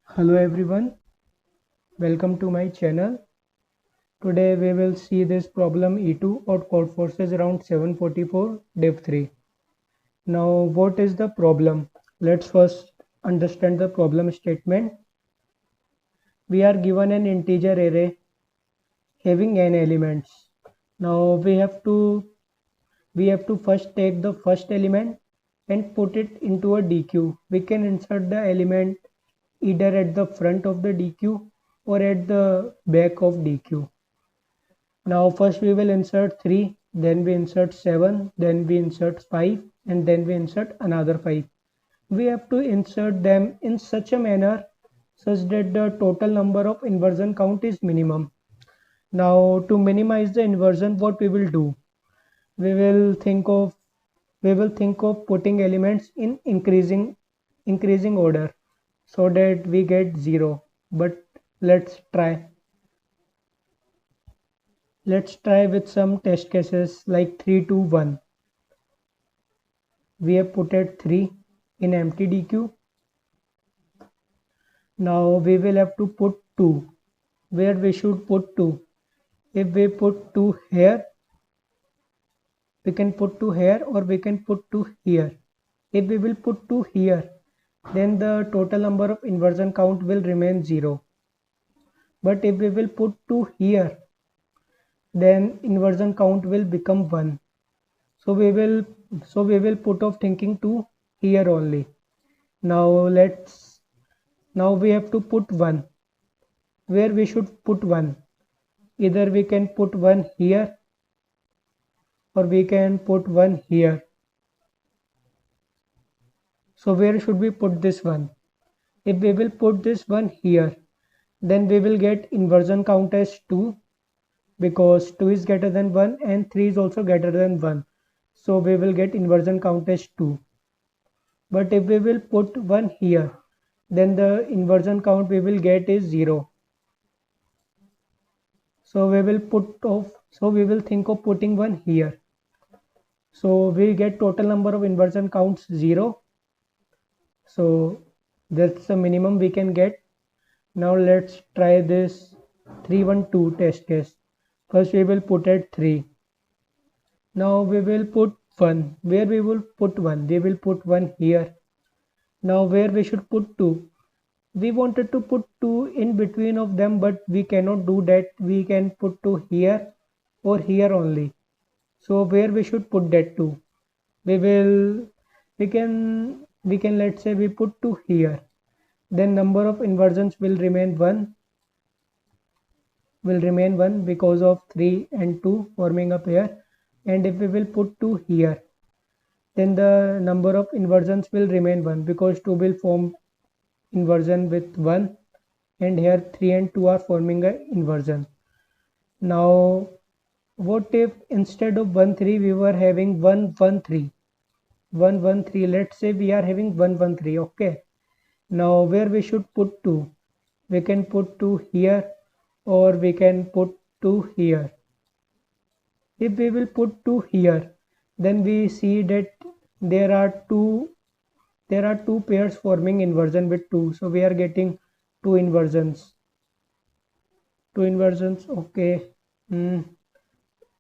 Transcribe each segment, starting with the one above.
Hello everyone, welcome to my channel. Today we will see this problem E2 or chord forces around 744 div 3. Now what is the problem? Let's first understand the problem statement. We are given an integer array having n elements. Now we have to first take the first element and put it into a DQ. We can insert the element either at the front of the DQ or at the back of DQ. Now first we will insert 3, then we insert 7, then we insert 5, and then we insert another 5. We have to insert them in such a manner such that the total number of inversion count is minimum. Now to minimize the inversion, what we will do? We will think of putting elements in increasing order so that we get 0. But let's try. Let's try with some test cases like 3, 2, 1. We have put at 3 in empty DQ. Now we will have to put 2 where we should put 2. If we put 2 here, we can put 2 here or we can put 2 here. If we will put 2 here, then the total number of inversion count will remain 0. But if we will put 2 here, then inversion count will become 1. So we will put off thinking 2 here only. Now we have to put 1 where we should put 1. Either we can put 1 here or we can put 1 here. So where should we put this one? If we will put this one here, then we will get inversion count as 2 because 2 is greater than 1 and 3 is also greater than 1. So we will get inversion count as 2. But if we will put 1 here, then the inversion count we will get is 0. So we will think of putting 1 here. So we get total number of inversion counts 0. So that's the minimum we can get. Now let's try this 312 test case. First we will put at 3. Now we will put 1. Where we will put 1? We will put 1 here. Now where we should put 2? We wanted to put 2 in between of them, but we cannot do that. We can put 2 here or here only. So where we should put that 2? We can let's say we put 2 here. Then number of inversions will remain 1 because of 3 and 2 forming a pair. And if we will put 2 here, then the number of inversions will remain 1 because 2 will form inversion with 1, and here 3 and 2 are forming an inversion. Now what if instead of 1 3 we were having 1 1 3? 1 1 3, let's say we are having 1 1 3. Okay, now where we should put 2? We can put 2 here or we can put 2 here. If we will put 2 here, then we see that there are two pairs forming inversion with 2. So we are getting two inversions. Okay.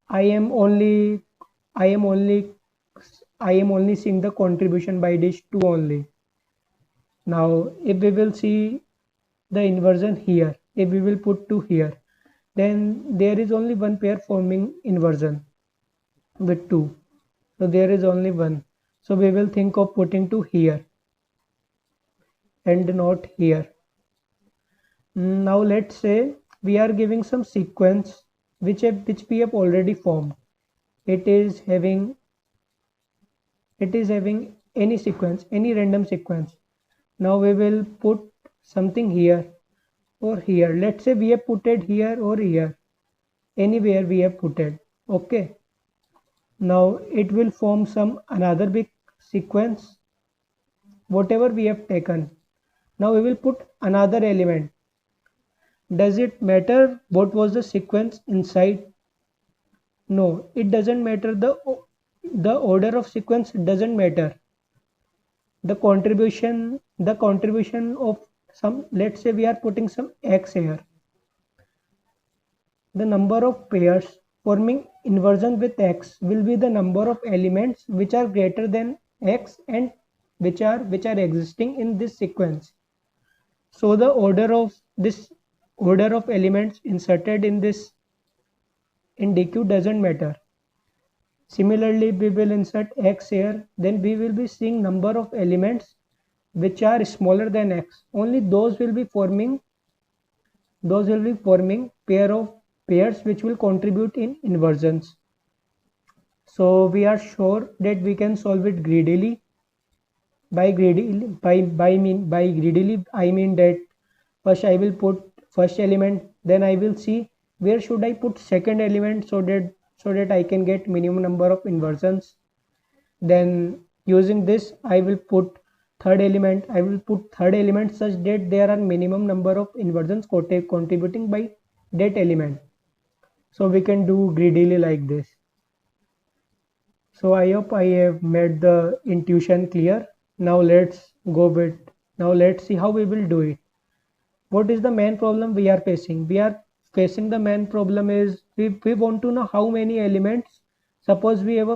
I am only I am only I am only seeing the contribution by these 2 only. Now if we will see the inversion here, if we will put 2 here, then there is only one pair forming inversion with 2. So there is only one. So we will think of putting 2 here and not here. Now let's say we are giving some sequence which we have already formed. It is having any sequence, any random sequence. Now we will put something here or here. Let's say we have put it here or here. Anywhere we have put it. Okay. Now it will form some another big sequence. Whatever we have taken. Now we will put another element. Does it matter what was the sequence inside? No, it doesn't matter. The order of sequence doesn't matter. The contribution of some, let's say we are putting some x here. The number of pairs forming inversion with x will be the number of elements which are greater than x and which are existing in this sequence. So the order of elements inserted in this in DQ doesn't matter. Similarly, we will insert x here, then we will be seeing number of elements which are smaller than x. Only those will be forming pairs which will contribute in inversions. So we are sure that we can solve it greedily. By greedily I mean that first I will put first element, then I will see where should I put second element so that I can get minimum number of inversions. Then using this I will put third element. Such that there are minimum number of inversions contributing by that element. So we can do greedily like this. So I hope I have made the intuition clear. Now let's see how we will do it. What is the main problem we are facing? The main problem is we want to know how many elements. Suppose we have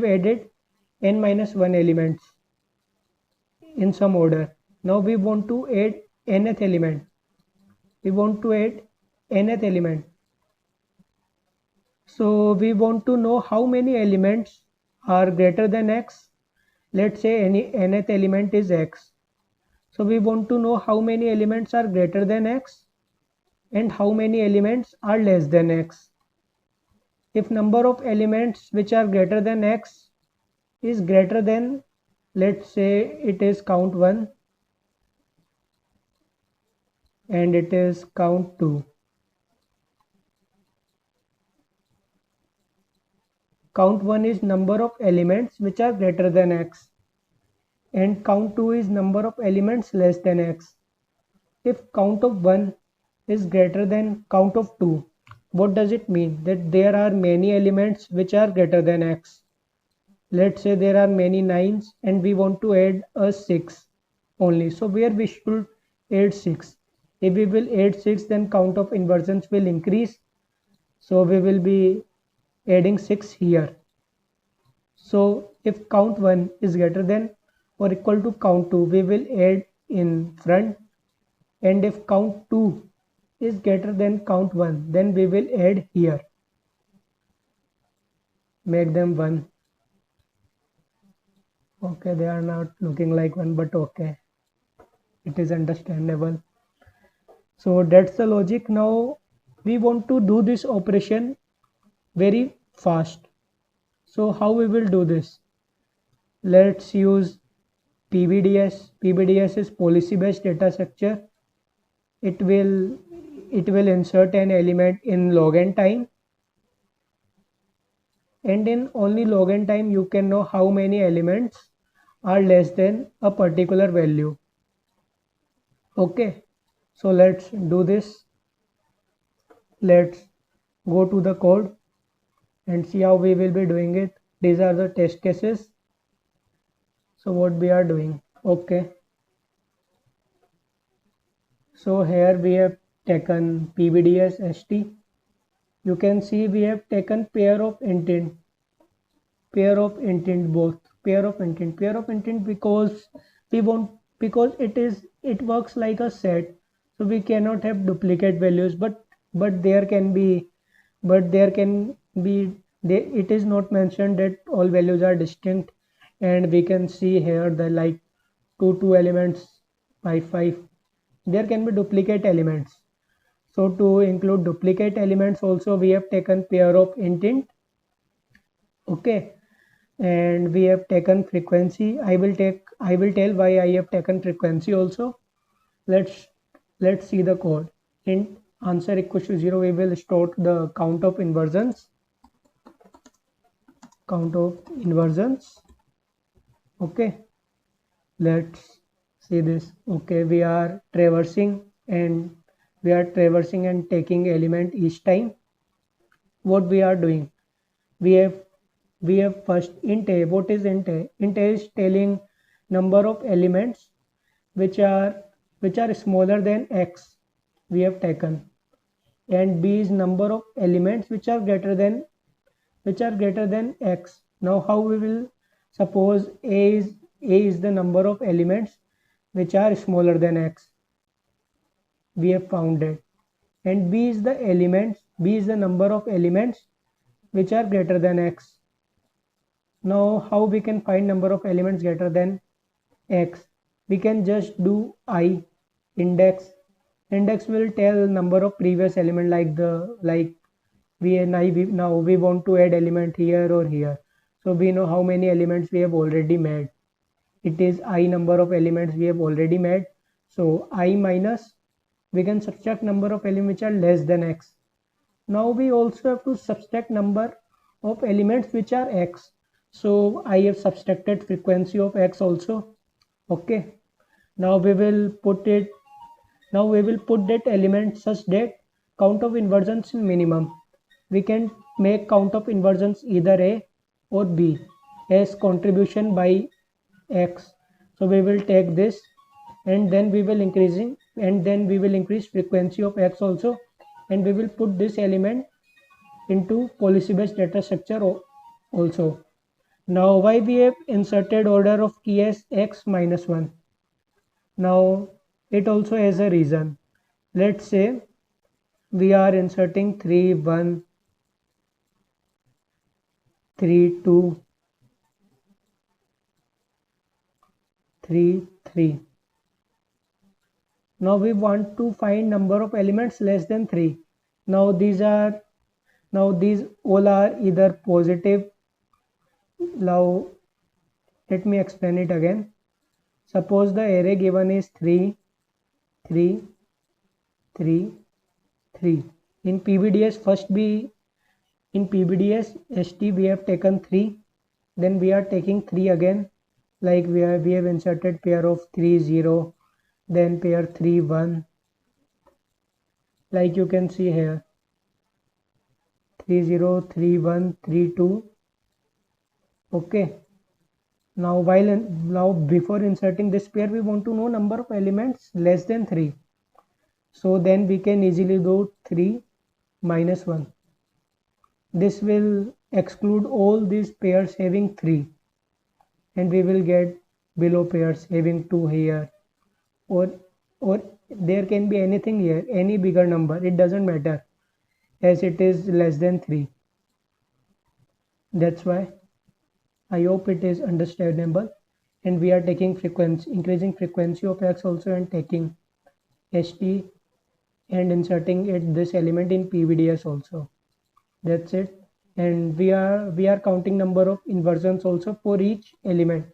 added n minus 1 elements in some order. Now we want to add nth element. So we want to know how many elements are greater than x. Let's say any nth element is x. So we want to know how many elements are greater than x and how many elements are less than x. If number of elements which are greater than x is greater than, let's say it is count 1 and it is count 2. Count 1 is number of elements which are greater than x and count 2 is number of elements less than x. If count of 1 is greater than count of 2, what does it mean? That there are many elements which are greater than x. Let's say there are many 9s and we want to add a 6 only. So where we should add 6? If we will add 6, then count of inversions will increase. So we will be adding 6 here. So if count 1 is greater than or equal to count 2, we will add in front, and if count 2 is greater than count 1, then we will add here. Make them 1. Okay, they are not looking like 1, but okay, it is understandable. So that's the logic. Now we want to do this operation very fast. So how we will do this? Let's use PBDS. PBDS is policy based data structure. It will insert an element in log n time, and in only log n time you can know how many elements are less than a particular value. Okay, so let's do this. Let's go to the code and see how we will be doing it. These are the test cases. So what we are doing? Okay, so here we have taken PBDS ST. You can see we have taken pair of intent because it works like a set, so we cannot have duplicate values, but there can be it is not mentioned that all values are distinct, and we can see here the like 2 elements, 5 there can be duplicate elements. So to include duplicate elements also we have taken pair of intent. Okay, and we have taken frequency. I will tell why I have taken frequency also. Let's see the code. Int answer equals to 0, we will store the count of inversions. Okay, let's see this. Okay, we are traversing and taking element each time. What we are doing? We have first int a. What is int a? Int a is telling number of elements which are which are smaller than x we have taken, and b is number of elements which are greater than x. Now how we will suppose a is the number of elements which are smaller than x, we have found it, and b is the number of elements which are greater than x. Now how we can find number of elements greater than x? We can just do I index. Index will tell number of previous element, like now we want to add element here or here, so we know how many elements we have already made. It is I number of elements we have already made, so I minus, we can subtract number of elements which are less than x. Now we also have to subtract number of elements which are x, so I have subtracted frequency of x also. Okay, now we will put that element such that count of inversions is minimum. We can make count of inversions either a or b as contribution by x. So we will take this, and then we will increase frequency of x also, and we will put this element into policy based data structure also. Now why we have inserted order of key as x minus 1? Now it also has a reason. Let's say we are inserting 3 1 3 2 3 3. Now we want to find number of elements less than 3. Now these all are either positive. Now let me explain it again. Suppose the array given is 3 3 3 3. In PBDS ST we have taken 3, then we are taking 3 again, like we have inserted pair of 3 0, then pair 3 1, like you can see here, 3 0 3 1 3 2. Okay, now before inserting this pair we want to know number of elements less than 3, so then we can easily do 3 minus 1. This will exclude all these pairs having 3, and we will get below pairs having 2 here, or there can be anything here, any bigger number, it doesn't matter, as it is less than 3. That's why I hope it is understandable, and we are taking increasing frequency of x also, and taking ST and inserting this element in PVDS also. That's it. And we are counting number of inversions also for each element.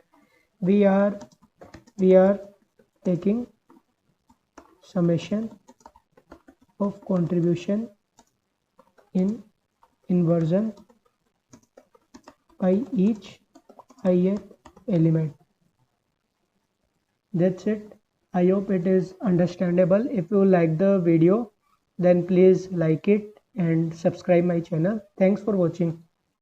We are taking summation of contribution in inversion by each ith element. That's it. I hope it is understandable. If you like the video, then please like it and subscribe my channel. Thanks for watching.